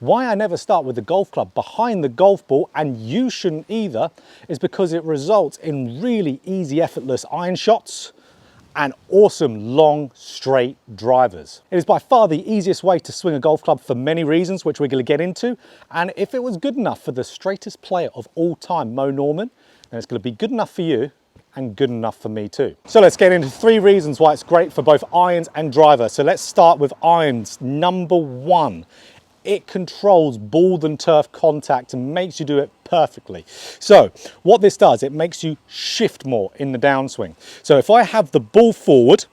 Why I never start with the golf club behind the golf ball, and you shouldn't either, is because it results in really easy, effortless iron shots and awesome long straight drivers. It is by far the easiest way to swing a golf club for many reasons, which we're going to get into. And if it was good enough for the straightest player of all time, Mo Norman, then it's going to be good enough for you and good enough for me too. So let's get into 3 reasons why it's great for both irons and driver. So let's start with irons. Number 1, it controls ball and turf contact and makes you do it perfectly. So what this does, it makes you shift more in the downswing. So if I have the ball forward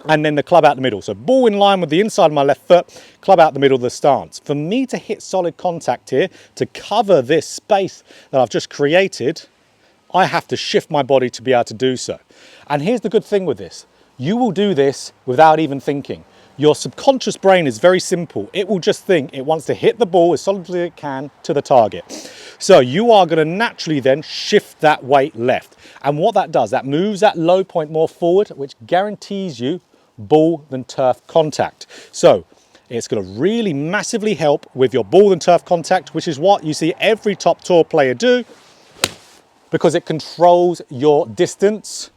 and then the club out the middle, so ball in line with the inside of my left foot, club out the middle of the stance. For me to hit solid contact here, to cover this space that I've just created, I have to shift my body to be able to do so. And here's the good thing with this. You will do this without even thinking. Your subconscious brain is very simple. It will just think it wants to hit the ball as solidly as it can to the target. So you are going to naturally then shift that weight left. And what that does, that moves that low point more forward, which guarantees you ball and turf contact. So it's going to really massively help with your ball and turf contact, which is what you see every top tour player do, because it controls your distance.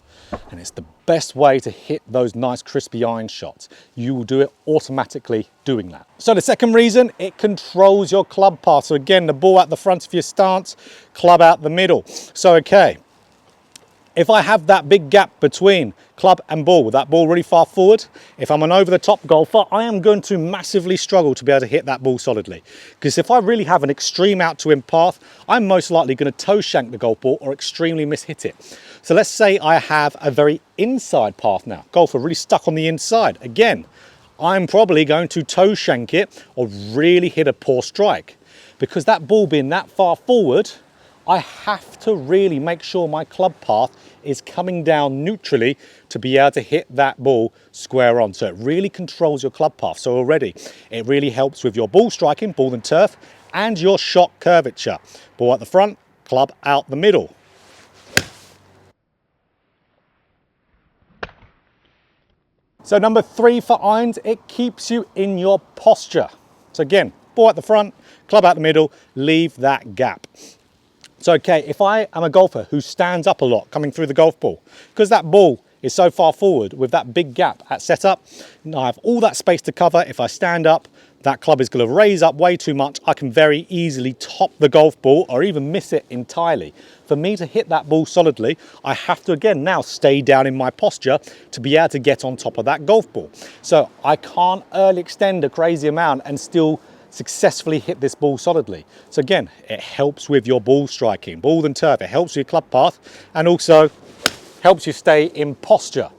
And it's the best way to hit those nice crispy iron shots. You will do it automatically doing that. So the second reason, it controls your club path. So again, the ball at the front of your stance, club out the middle. So okay, if I have that big gap between club and ball, with that ball really far forward, if I'm an over-the-top golfer, I am going to massively struggle to be able to hit that ball solidly. Because if I really have an extreme out-to-in path, I'm most likely going to toe shank the golf ball or extremely mishit it. So let's say I have a very inside path now. Golfer really stuck on the inside. Again, I'm probably going to toe shank it or really hit a poor strike. Because that ball being that far forward, I have to really make sure my club path is coming down neutrally to be able to hit that ball square on. So it really controls your club path. So already it really helps with your ball striking, ball and turf, and your shot curvature. Ball at the front, club out the middle. So number 3 for irons, it keeps you in your posture. So again, ball at the front, club out the middle, leave that gap. So okay, if I am a golfer who stands up a lot coming through the golf ball, because that ball is so far forward with that big gap at setup, I have all that space to cover. If I stand up, that club is going to raise up way too much. I can very easily top the golf ball or even miss it entirely. For me to hit that ball solidly, I have to again now stay down in my posture to be able to get on top of that golf ball. So I can't early extend a crazy amount and still successfully hit this ball solidly. So again, it helps with your ball striking, ball and turf. It helps with your club path and also helps you stay in posture.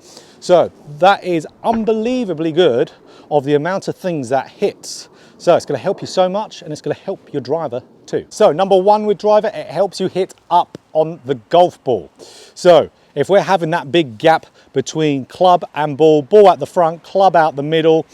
So that is unbelievably good of the amount of things that hits. So it's going to help you so much, and it's going to help your driver too. So number 1 with driver, it helps you hit up on the golf ball. So if we're having that big gap between club and ball, ball at the front, club out the middle,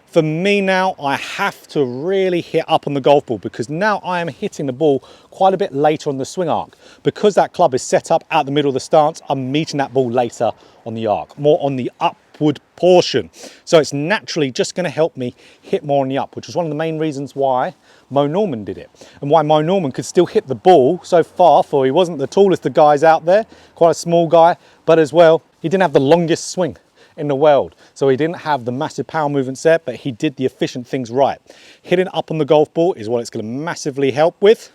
for me now, I have to really hit up on the golf ball, because now I am hitting the ball quite a bit later on the swing arc. Because that club is set up out the middle of the stance, I'm meeting that ball later on the arc, more on the upward portion. So it's naturally just going to help me hit more on the up, which was one of the main reasons why Mo Norman did it. And why Mo Norman could still hit the ball so far, for he wasn't the tallest of guys out there, quite a small guy, but as well, he didn't have the longest swing in the world. So he didn't have the massive power movements there, but he did the efficient things right. Hitting up on the golf ball is what it's going to massively help with.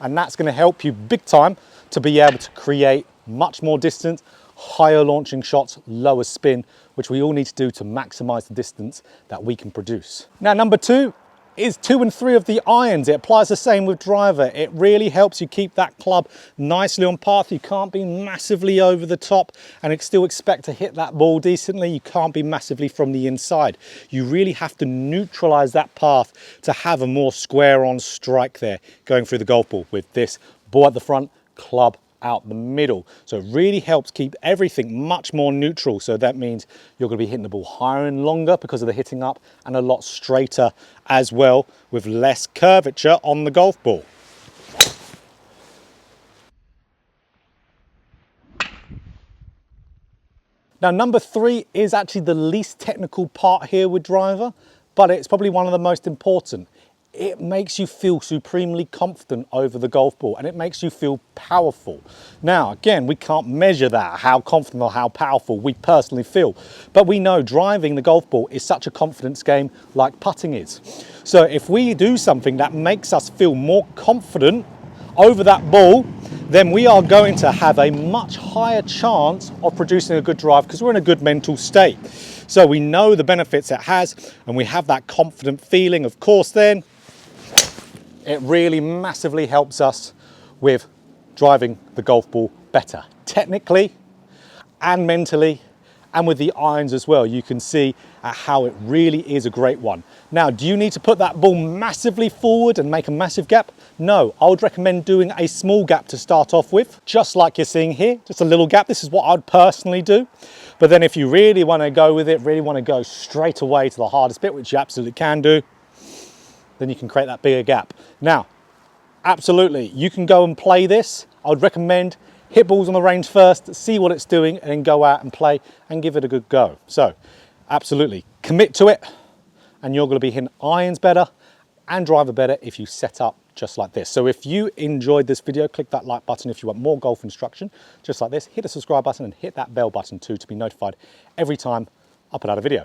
And that's going to help you big time to be able to create much more distance, higher launching shots, lower spin, which we all need to do to maximize the distance that we can produce. Now, number 2 is 2 and 3 of the irons. It applies the same with driver. It really helps you keep that club nicely on path. You can't be massively over the top and still expect to hit that ball decently. You can't be massively from the inside. You really have to neutralize that path to have a more square on strike there going through the golf ball with this ball at the front, club out the middle. So it really helps keep everything much more neutral. So that means you're going to be hitting the ball higher and longer because of the hitting up, and a lot straighter as well, with less curvature on the golf ball. Now, number 3 is actually the least technical part here with driver, but it's probably one of the most important. It makes you feel supremely confident over the golf ball, and it makes you feel powerful. Now, again, we can't measure that, how confident or how powerful we personally feel, but we know driving the golf ball is such a confidence game like putting is. So if we do something that makes us feel more confident over that ball, then we are going to have a much higher chance of producing a good drive because we're in a good mental state. So we know the benefits it has, and we have that confident feeling. Of course, then it really massively helps us with driving the golf ball better, technically and mentally, and with the irons as well. You can see how it really is a great one. Now, do you need to put that ball massively forward and make a massive gap? No, I would recommend doing a small gap to start off with, just like you're seeing here, just a little gap. This is what I'd personally do. But then if you really want to go with it, really want to go straight away to the hardest bit, which you absolutely can do, then you can create that bigger gap. Now, absolutely, you can go and play this. I would recommend hit balls on the range first, see what it's doing, and then go out and play and give it a good go. So, absolutely, commit to it, and you're going to be hitting irons better and driver better if you set up just like this. So if you enjoyed this video, click that like button. If you want more golf instruction just like this, hit the subscribe button and hit that bell button too to be notified every time I put out a video.